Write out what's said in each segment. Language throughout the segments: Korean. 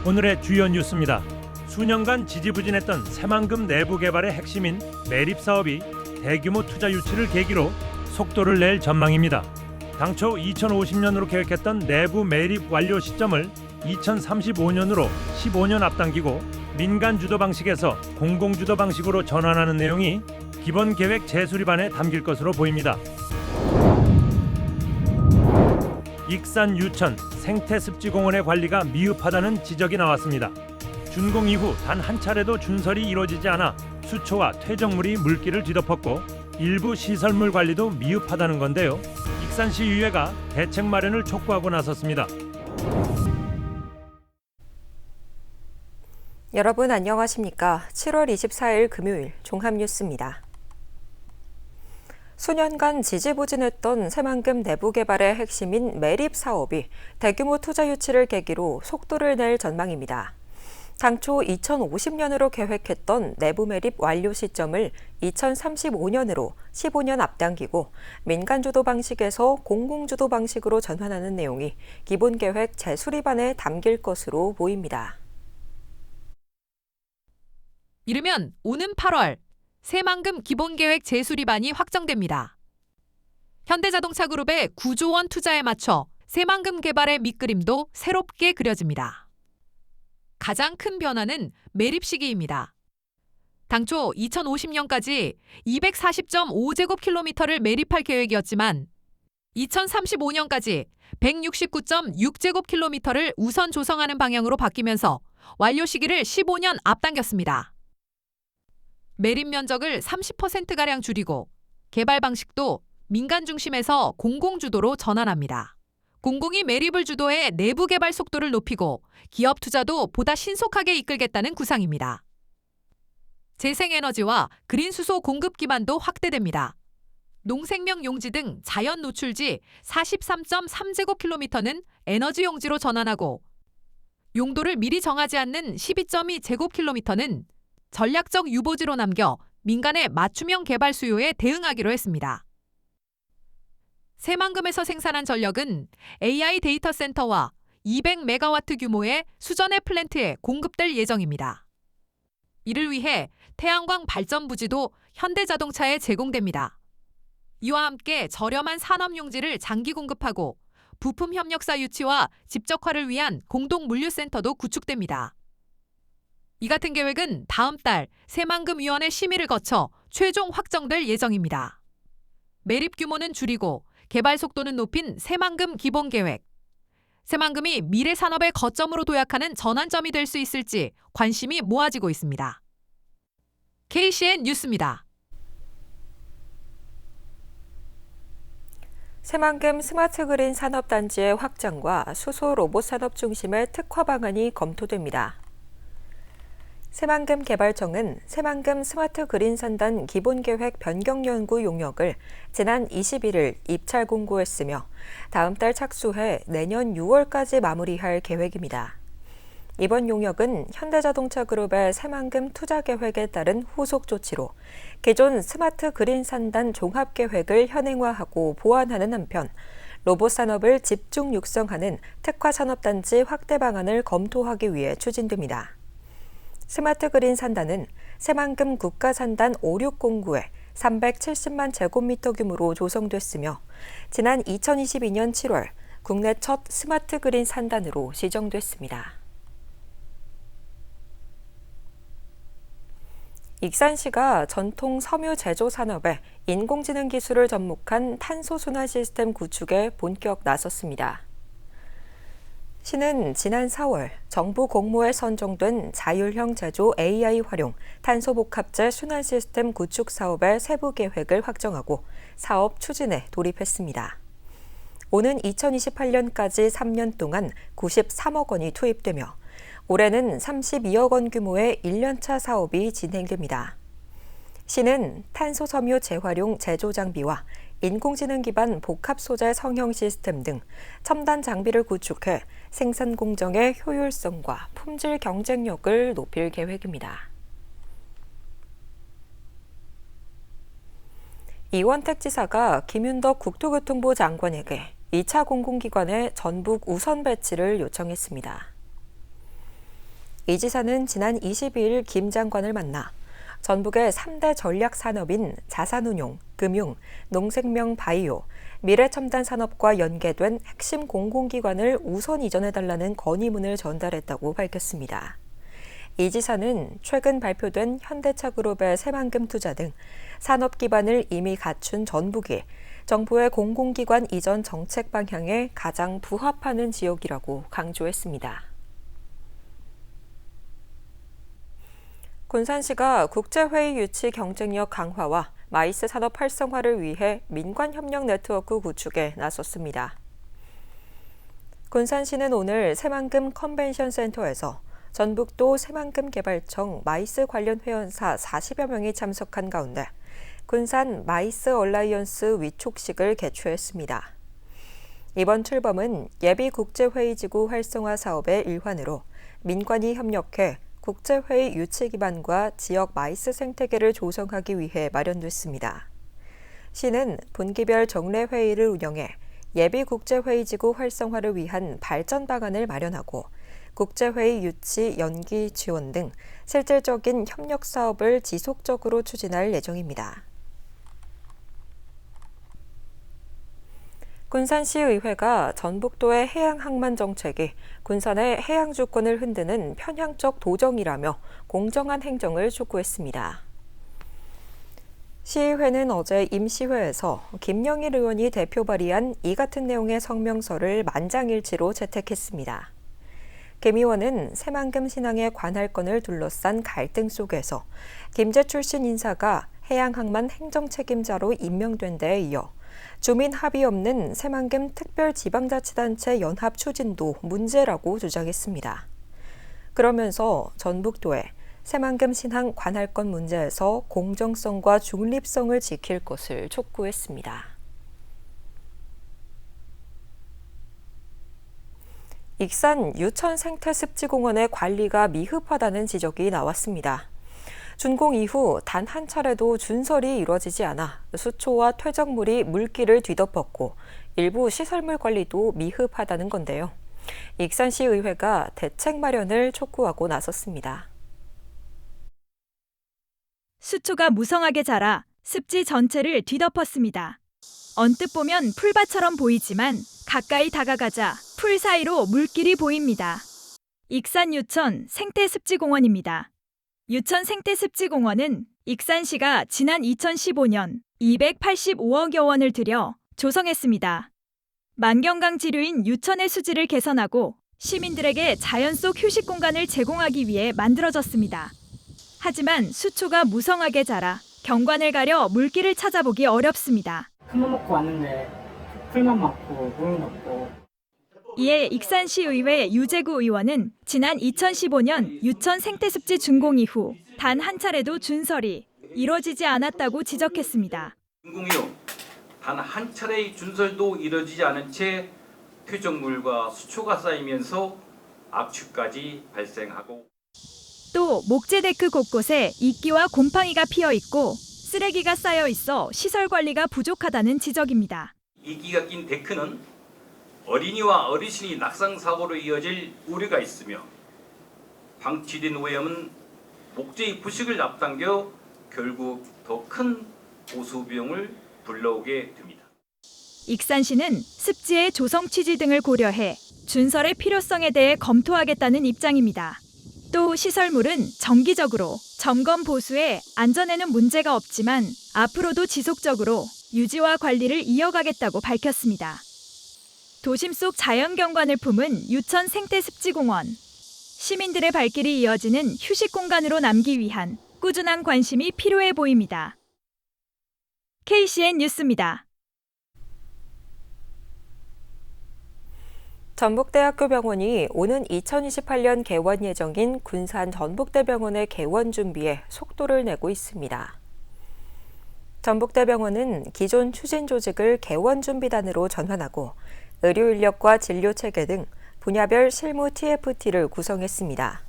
오늘의 주요 뉴스입니다. 수년간 지지부진했던 새만금 내부 개발의 핵심인 매립 사업이 대규모 투자 유치를 계기로 속도를 낼 전망입니다. 당초 2050년으로 계획했던 내부 매립 완료 시점을 2035년으로 15년 앞당기고 민간 주도 방식에서 공공 주도 방식으로 전환하는 내용이 기본 계획 재수립안에 담길 것으로 보입니다. 익산 유천 생태습지공원의 관리가 미흡하다는 지적이 나왔습니다. 준공 이후 단 한 차례도 준설이 이루어지지 않아 수초와 퇴적물이 물길을 뒤덮었고 일부 시설물 관리도 미흡하다는 건데요. 익산시의회가 대책 마련을 촉구하고 나섰습니다. 여러분 안녕하십니까? 7월 24일 금요일 종합뉴스입니다. 수년간 지지부진했던 새만금 내부 개발의 핵심인 매립 사업이 대규모 투자 유치를 계기로 속도를 낼 전망입니다. 당초 2050년으로 계획했던 내부 매립 완료 시점을 2035년으로 15년 앞당기고 민간 주도 방식에서 공공 주도 방식으로 전환하는 내용이 기본 계획 재수립안에 담길 것으로 보입니다. 이르면 오는 8월 새만금 기본계획 재수립안이 확정됩니다. 현대자동차그룹의 9조 원 투자에 맞춰 새만금 개발의 밑그림도 새롭게 그려집니다. 가장 큰 변화는 매립 시기입니다. 당초 2050년까지 240.5제곱킬로미터를 매립할 계획이었지만 2035년까지 169.6제곱킬로미터를 우선 조성하는 방향으로 바뀌면서 완료 시기를 15년 앞당겼습니다. 매립 면적을 30%가량 줄이고 개발 방식도 민간 중심에서 공공 주도로 전환합니다. 공공이 매립을 주도해 내부 개발 속도를 높이고 기업 투자도 보다 신속하게 이끌겠다는 구상입니다. 재생에너지와 그린 수소 공급 기반도 확대됩니다. 농생명 용지 등 자연 노출지 43.3제곱킬로미터는 에너지 용지로 전환하고 용도를 미리 정하지 않는 12.2제곱킬로미터는 전략적 유보지로 남겨 민간의 맞춤형 개발 수요에 대응하기로 했습니다. 새만금에서 생산한 전력은 AI 데이터 센터와 200메가와트 규모의 수전의 플랜트에 공급될 예정입니다. 이를 위해 태양광 발전 부지도 현대자동차에 제공됩니다. 이와 함께 저렴한 산업용지를 장기 공급하고 부품 협력사 유치와 집적화를 위한 공동 물류센터도 구축됩니다. 이 같은 계획은 다음 달 새만금위원회 심의를 거쳐 최종 확정될 예정입니다. 매립 규모는 줄이고 개발 속도는 높인 새만금 기본계획. 새만금이 미래 산업의 거점으로 도약하는 전환점이 될 수 있을지 관심이 모아지고 있습니다. KCN 뉴스입니다. 새만금 스마트 그린 산업단지의 확장과 수소 로봇 산업 중심의 특화 방안이 검토됩니다. 새만금 개발청은 새만금 스마트 그린 산단 기본계획 변경 연구 용역을 지난 21일 입찰 공고했으며 다음 달 착수해 내년 6월까지 마무리할 계획입니다. 이번 용역은 현대자동차그룹의 새만금 투자계획에 따른 후속 조치로 기존 스마트 그린 산단 종합계획을 현행화하고 보완하는 한편 로봇 산업을 집중 육성하는 특화 산업단지 확대 방안을 검토하기 위해 추진됩니다. 스마트 그린 산단은 새만금 국가산단 5609에 370만 제곱미터 규모로 조성됐으며 지난 2022년 7월 국내 첫 스마트 그린 산단으로 지정됐습니다. 익산시가 전통 섬유 제조 산업에 인공지능 기술을 접목한 탄소 순환 시스템 구축에 본격 나섰습니다. 시는 지난 4월 정부 공모에 선정된 자율형 제조 AI 활용 탄소복합재 순환 시스템 구축 사업의 세부 계획을 확정하고 사업 추진에 돌입했습니다. 오는 2028년까지 3년 동안 93억 원이 투입되며 올해는 32억 원 규모의 1년차 사업이 진행됩니다. 시는 탄소 섬유 재활용 제조 장비와 인공지능 기반 복합 소재 성형 시스템 등 첨단 장비를 구축해 생산 공정의 효율성과 품질 경쟁력을 높일 계획입니다. 이원택 지사가 김윤덕 국토교통부 장관에게 2차 공공기관의 전북 우선 배치를 요청했습니다. 이 지사는 지난 22일 김 장관을 만나 전북의 3대 전략 산업인 자산운용, 금융, 농생명 바이오, 미래첨단 산업과 연계된 핵심 공공기관을 우선 이전해달라는 건의문을 전달했다고 밝혔습니다. 이 지사는 최근 발표된 현대차 그룹의 새만금 투자 등 산업 기반을 이미 갖춘 전북이 정부의 공공기관 이전 정책 방향에 가장 부합하는 지역이라고 강조했습니다. 군산시가 국제회의 유치 경쟁력 강화와 마이스 산업 활성화를 위해 민관협력 네트워크 구축에 나섰습니다. 군산시는 오늘 새만금 컨벤션 센터에서 전북도 새만금 개발청 마이스 관련 회원사 40여 명이 참석한 가운데 군산 마이스 얼라이언스 위촉식을 개최했습니다. 이번 출범은 예비 국제회의지구 활성화 사업의 일환으로 민관이 협력해 국제회의 유치 기반과 지역 마이스 생태계를 조성하기 위해 마련됐습니다. 시는 분기별 정례 회의를 운영해 예비 국제회의지구 활성화를 위한 발전 방안을 마련하고 국제회의 유치 연기 지원 등 실질적인 협력 사업을 지속적으로 추진할 예정입니다. 군산시의회가 전북도의 해양항만 정책이 군산의 해양 주권을 흔드는 편향적 도정이라며 공정한 행정을 촉구했습니다. 시의회는 어제 임시회에서 김영일 의원이 대표 발의한 이 같은 내용의 성명서를 만장일치로 채택했습니다. 김 의원은 새만금 신항의 관할권을 둘러싼 갈등 속에서 김제 출신 인사가 해양항만 행정책임자로 임명된 데에 이어 주민 합의 없는 새만금 특별지방자치단체 연합 추진도 문제라고 주장했습니다. 그러면서 전북도에 새만금 신항 관할권 문제에서 공정성과 중립성을 지킬 것을 촉구했습니다. 익산 유천 생태습지공원의 관리가 미흡하다는 지적이 나왔습니다. 준공 이후 단 한 차례도 준설이 이루어지지 않아 수초와 퇴적물이 물길을 뒤덮었고 일부 시설물 관리도 미흡하다는 건데요. 익산시 의회가 대책 마련을 촉구하고 나섰습니다. 수초가 무성하게 자라 습지 전체를 뒤덮었습니다. 언뜻 보면 풀밭처럼 보이지만 가까이 다가가자 풀 사이로 물길이 보입니다. 익산 유천 생태습지공원입니다. 유천 생태습지공원은 익산시가 지난 2015년 285억여 원을 들여 조성했습니다. 만경강 지류인 유천의 수질을 개선하고 시민들에게 자연 속 휴식 공간을 제공하기 위해 만들어졌습니다. 하지만 수초가 무성하게 자라 경관을 가려 물길을 찾아보기 어렵습니다. 큰거 먹고 왔는데 풀만 많고 물은 없고. 이에 익산시의회 유재구 의원은 지난 2015년 유천 생태습지 준공 이후 단 한 차례도 준설이 이뤄지지 않았다고 지적했습니다. 준공 이후 단 한 차례의 준설도 이뤄지지 않은 채 퇴적물과 수초가 쌓이면서 악취까지 발생하고 또 목재데크 곳곳에 이끼와 곰팡이가 피어 있고 쓰레기가 쌓여 있어 시설 관리가 부족하다는 지적입니다. 이끼가 낀 데크는 어린이와 어르신이 낙상 사고로 이어질 우려가 있으며 방치된 오염은 목재의 부식을 앞당겨 결국 더 큰 보수 비용을 불러오게 됩니다. 익산시는 습지의 조성 취지 등을 고려해 준설의 필요성에 대해 검토하겠다는 입장입니다. 또 시설물은 정기적으로 점검 보수에 안전에는 문제가 없지만 앞으로도 지속적으로 유지와 관리를 이어가겠다고 밝혔습니다. 도심 속 자연경관을 품은 유천 생태습지공원. 시민들의 발길이 이어지는 휴식 공간으로 남기 위한 꾸준한 관심이 필요해 보입니다. KCN 뉴스입니다. 전북대학교 병원이 오는 2028년 개원 예정인 군산 전북대병원의 개원 준비에 속도를 내고 있습니다. 전북대병원은 기존 추진 조직을 개원 준비단으로 전환하고 의료 인력과 진료 체계 등 분야별 실무 TFT를 구성했습니다.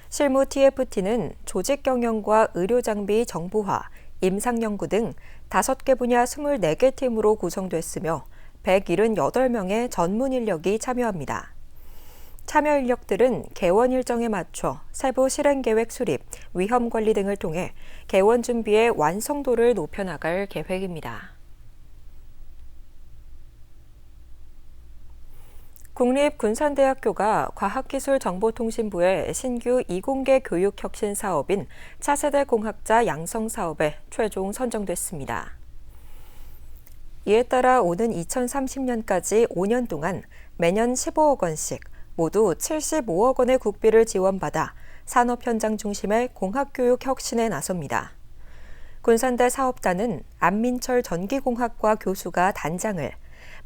실무 TFT는 조직 경영과 의료 장비 정보화, 임상 연구 등 5개 분야 24개 팀으로 구성됐으며 178명의 전문 인력이 참여합니다. 참여 인력들은 개원 일정에 맞춰 세부 실행 계획 수립, 위험 관리 등을 통해 개원 준비의 완성도를 높여나갈 계획입니다. 국립군산대학교가 과학기술정보통신부의 신규 이공계 교육 혁신 사업인 차세대 공학자 양성 사업에 최종 선정됐습니다. 이에 따라 오는 2030년까지 5년 동안 매년 15억 원씩 모두 75억 원의 국비를 지원받아 산업 현장 중심의 공학교육 혁신에 나섭니다. 군산대 사업단은 안민철 전기공학과 교수가 단장을,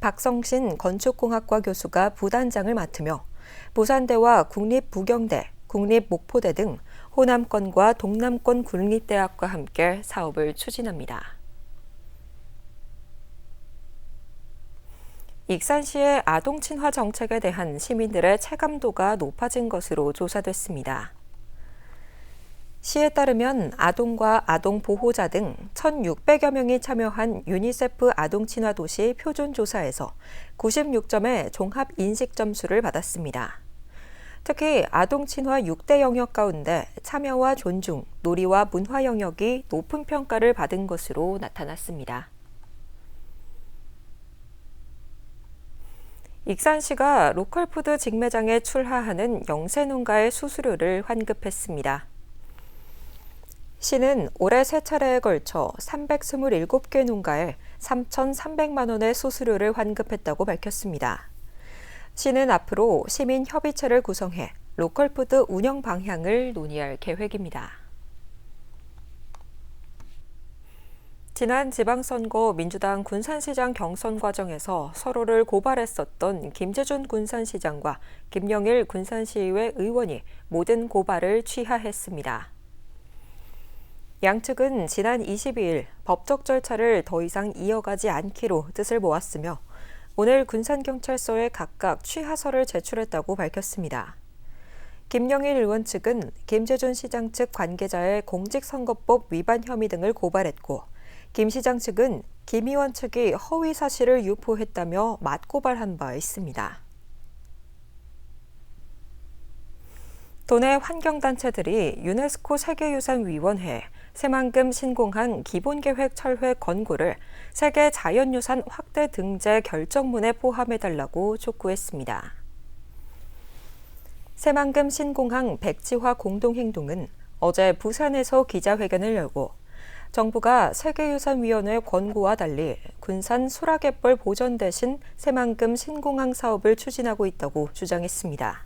박성신 건축공학과 교수가 부단장을 맡으며 부산대와 국립부경대, 국립목포대 등 호남권과 동남권 국립대학과 함께 사업을 추진합니다. 익산시의 아동 친화 정책에 대한 시민들의 체감도가 높아진 것으로 조사됐습니다. 시에 따르면 아동과 아동 보호자 등 1,600여 명이 참여한 유니세프 아동 친화 도시 표준 조사에서 96점의 종합 인식 점수를 받았습니다. 특히 아동 친화 6대 영역 가운데 참여와 존중, 놀이와 문화 영역이 높은 평가를 받은 것으로 나타났습니다. 익산시가 로컬푸드 직매장에 출하하는 영세농가의 수수료를 환급했습니다. 시는 올해 3차례에 걸쳐 327개 농가에 3,300만 원의 수수료를 환급했다고 밝혔습니다. 시는 앞으로 시민협의체를 구성해 로컬푸드 운영 방향을 논의할 계획입니다. 지난 지방선거 민주당 군산시장 경선 과정에서 서로를 고발했었던 김재준 군산시장과 김영일 군산시의회 의원이 모든 고발을 취하했습니다. 양측은 지난 22일 법적 절차를 더 이상 이어가지 않기로 뜻을 모았으며 오늘 군산경찰서에 각각 취하서를 제출했다고 밝혔습니다. 김영일 의원 측은 김재준 시장 측 관계자의 공직선거법 위반 혐의 등을 고발했고 김 시장 측은 김 의원 측이 허위 사실을 유포했다며 맞고발한 바 있습니다. 도내 환경단체들이 유네스코 세계유산위원회에 새만금 신공항 기본계획 철회 권고를 세계 자연유산 확대 등재 결정문에 포함해달라고 촉구했습니다. 새만금 신공항 백지화 공동행동은 어제 부산에서 기자회견을 열고 정부가 세계유산위원회 권고와 달리 군산 수라갯벌 보전 대신 새만금 신공항 사업을 추진하고 있다고 주장했습니다.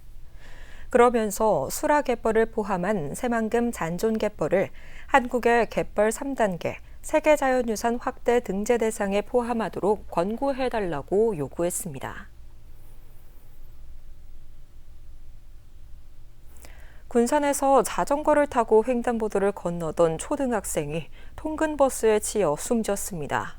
그러면서 수라갯벌을 포함한 새만금 잔존갯벌을 한국의 갯벌 3단계 세계자연유산 확대 등재 대상에 포함하도록 권고해달라고 요구했습니다. 군산에서 자전거를 타고 횡단보도를 건너던 초등학생이 통근버스에 치여 숨졌습니다.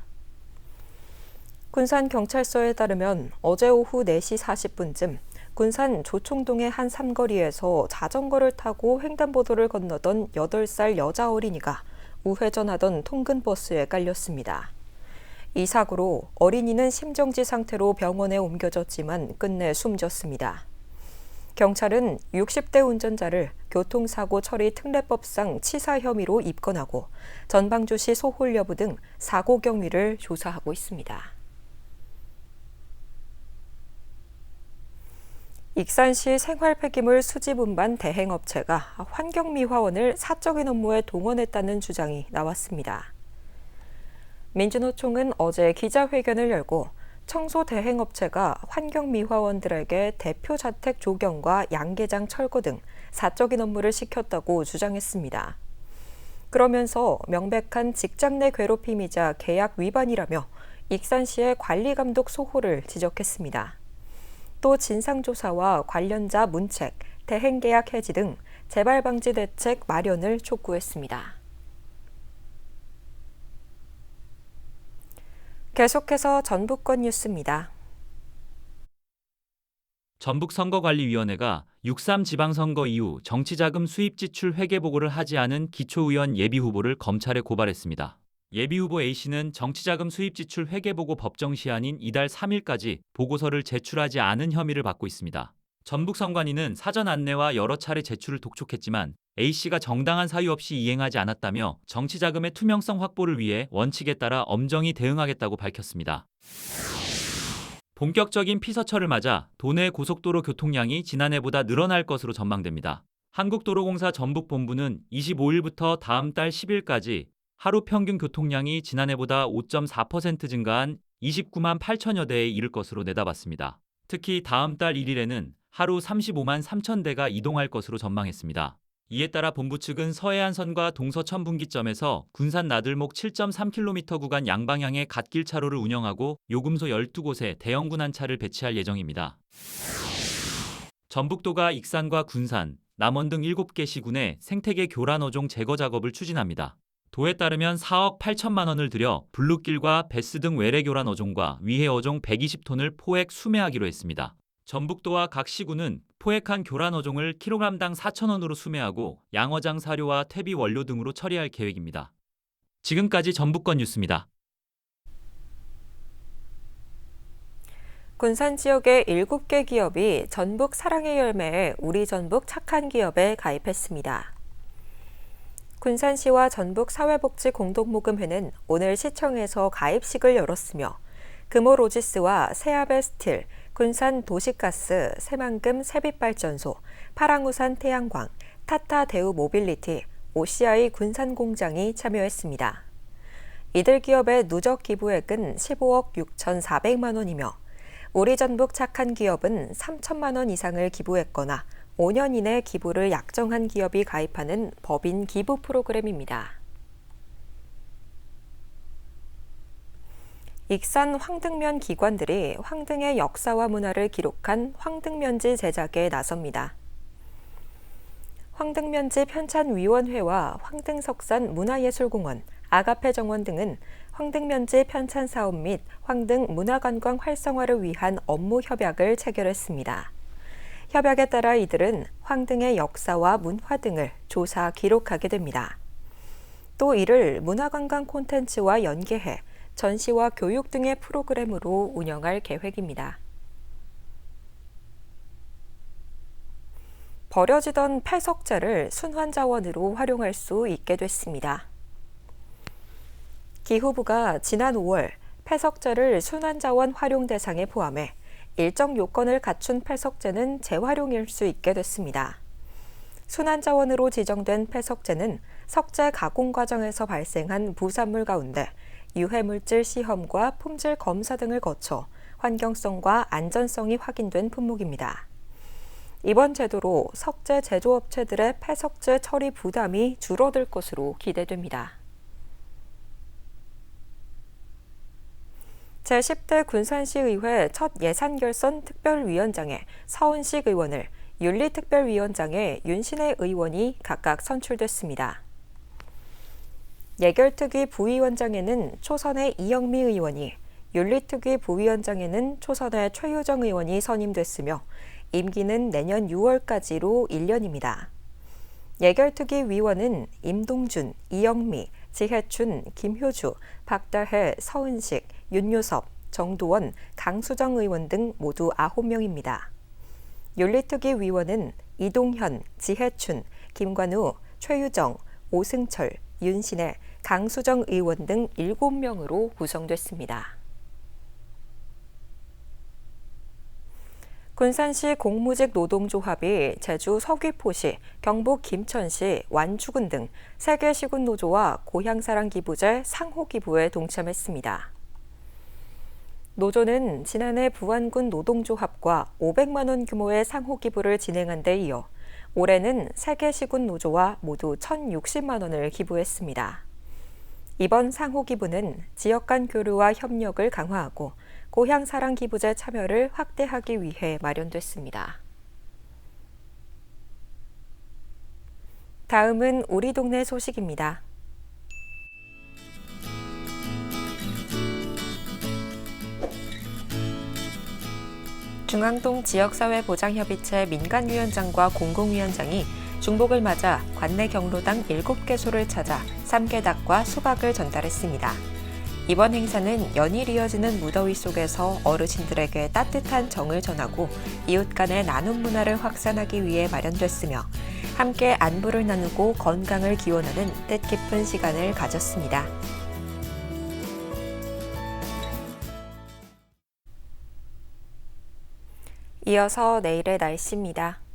군산경찰서에 따르면 어제 오후 4시 40분쯤 군산 조총동의 한 삼거리에서 자전거를 타고 횡단보도를 건너던 8살 여자 어린이가 우회전하던 통근버스에 깔렸습니다. 이 사고로 어린이는 심정지 상태로 병원에 옮겨졌지만 끝내 숨졌습니다. 경찰은 60대 운전자를 교통사고 처리 특례법상 치사 혐의로 입건하고 전방주시 소홀 여부 등 사고 경위를 조사하고 있습니다. 익산시 생활폐기물 수집 운반 대행업체가 환경미화원을 사적인 업무에 동원했다는 주장이 나왔습니다. 민주노총은 어제 기자회견을 열고 청소 대행업체가 환경미화원들에게 대표 자택 조경과 양계장 철거 등 사적인 업무를 시켰다고 주장했습니다. 그러면서 명백한 직장 내 괴롭힘이자 계약 위반이라며 익산시의 관리감독 소홀을 지적했습니다. 또 진상조사와 관련자 문책, 대행계약 해지 등 재발 방지 대책 마련을 촉구했습니다. 계속해서 전북권 뉴스입니다. 전북선거관리위원회가 6.3 지방선거 이후 정치자금 수입 지출 회계 보고를 하지 않은 기초의원 예비후보를 검찰에 고발했습니다. 예비후보 A씨는 정치자금 수입 지출 회계 보고 법정 시한인 이달 3일까지 보고서를 제출하지 않은 혐의를 받고 있습니다. 전북 선관위는 사전 안내와 여러 차례 제출을 독촉했지만 A씨가 정당한 사유 없이 이행하지 않았다며 정치자금의 투명성 확보를 위해 원칙에 따라 엄정히 대응하겠다고 밝혔습니다. 본격적인 피서철을 맞아 도내 고속도로 교통량이 지난해보다 늘어날 것으로 전망됩니다. 한국도로공사 전북본부는 25일부터 다음 달 10일까지 하루 평균 교통량이 지난해보다 5.4% 증가한 29만 8천여 대에 이를 것으로 내다봤습니다. 특히 다음 달 1일에는 하루 35만 3천 대가 이동할 것으로 전망했습니다. 이에 따라 본부 측은 서해안선과 동서천 분기점에서 군산 나들목 7.3km 구간 양방향의 갓길 차로를 운영하고 요금소 12곳에 대형 군안차를 배치할 예정입니다. 전북도가 익산과 군산, 남원 등 7개 시군에 생태계 교란 어종 제거 작업을 추진합니다. 도에 따르면 4억 8천만 원을 들여 블루길과 베스 등 외래 교란 어종과 위해 어종 120톤을 포획 수매하기로 했습니다. 전북도와 각 시군은 포획한 교란 어종을 킬로그램당 4,000원으로 수매하고 양어장 사료와 퇴비 원료 등으로 처리할 계획입니다. 지금까지 전북권 뉴스입니다. 군산 지역의 7개 기업이 전북 사랑의 열매에 우리 전북 착한 기업에 가입했습니다. 군산시와 전북사회복지공동모금회는 오늘 시청에서 가입식을 열었으며 금호로지스와 세아베스틸, 군산 도시가스, 새만금 새빛발전소, 파랑우산 태양광, 타타 대우 모빌리티, OCI 군산공장이 참여했습니다. 이들 기업의 누적 기부액은 15억 6,400만 원이며 우리 전북 착한 기업은 3천만 원 이상을 기부했거나 5년 이내 기부를 약정한 기업이 가입하는 법인 기부 프로그램입니다. 익산 황등면 기관들이 황등의 역사와 문화를 기록한 황등면지 제작에 나섭니다. 황등면지 편찬위원회와 황등석산 문화예술공원, 아가페 정원 등은 황등면지 편찬 사업 및 황등 문화관광 활성화를 위한 업무 협약을 체결했습니다. 협약에 따라 이들은 황등의 역사와 문화 등을 조사, 기록하게 됩니다. 또 이를 문화관광 콘텐츠와 연계해 전시와 교육 등의 프로그램으로 운영할 계획입니다. 버려지던 폐석재를 순환자원으로 활용할 수 있게 됐습니다. 기후부가 지난 5월 폐석재를 순환자원 활용 대상에 포함해 일정 요건을 갖춘 폐석재는 재활용일 수 있게 됐습니다. 순환자원으로 지정된 폐석재는 석재 가공 과정에서 발생한 부산물 가운데 유해물질 시험과 품질 검사 등을 거쳐 환경성과 안전성이 확인된 품목입니다. 이번 제도로 석재 제조업체들의 폐석재 처리 부담이 줄어들 것으로 기대됩니다. 제10대 군산시의회 첫 예산결선 특별위원장에 서은식 의원을, 윤리특별위원장에 윤신혜 의원이 각각 선출됐습니다. 예결특위 부위원장에는 초선의 이영미 의원이, 윤리특위 부위원장에는 초선의 최효정 의원이 선임됐으며 임기는 내년 6월까지로 1년입니다. 예결특위 위원은 임동준, 이영미, 지혜춘, 김효주, 박다혜, 서은식, 윤요섭, 정도원, 강수정 의원 등 모두 9명입니다. 윤리특위 위원은 이동현, 지혜춘, 김관우, 최유정, 오승철, 윤신혜, 강수정 의원 등 7명으로 구성됐습니다. 군산시 공무직 노동조합이 제주 서귀포시, 경북 김천시, 완주군 등 3개 시군 노조와 고향사랑 기부제 상호 기부에 동참했습니다. 노조는 지난해 부안군 노동조합과 500만 원 규모의 상호 기부를 진행한 데 이어 올해는 3개 시군 노조와 모두 1,060만 원을 기부했습니다. 이번 상호 기부는 지역 간 교류와 협력을 강화하고 고향사랑 기부제 참여를 확대하기 위해 마련됐습니다. 다음은 우리 동네 소식입니다. 중앙동 지역사회보장협의체 민간위원장과 공공위원장이 중복을 맞아 관내 경로당 7개소를 찾아 삼계닭과 수박을 전달했습니다. 이번 행사는 연일 이어지는 무더위 속에서 어르신들에게 따뜻한 정을 전하고 이웃 간의 나눔 문화를 확산하기 위해 마련됐으며 함께 안부를 나누고 건강을 기원하는 뜻깊은 시간을 가졌습니다. 이어서 내일의 날씨입니다.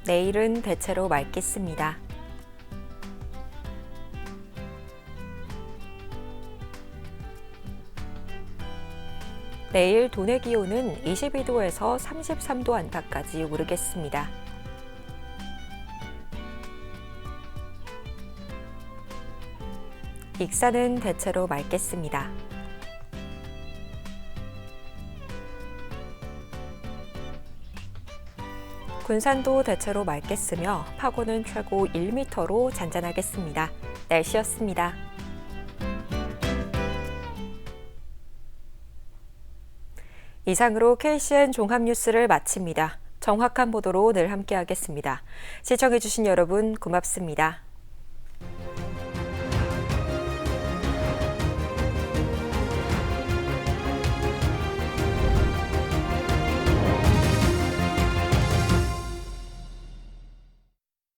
내일은 대체로 맑겠습니다. 내일 도내 기온은 22도에서 33도 안팎까지 오르겠습니다. 익산은 대체로 맑겠습니다. 군산도 대체로 맑겠으며 파고는 최고 1m로 잔잔하겠습니다. 날씨였습니다. 이상으로 KCN 종합뉴스를 마칩니다. 정확한 보도로 늘 함께하겠습니다. 시청해주신 여러분 고맙습니다.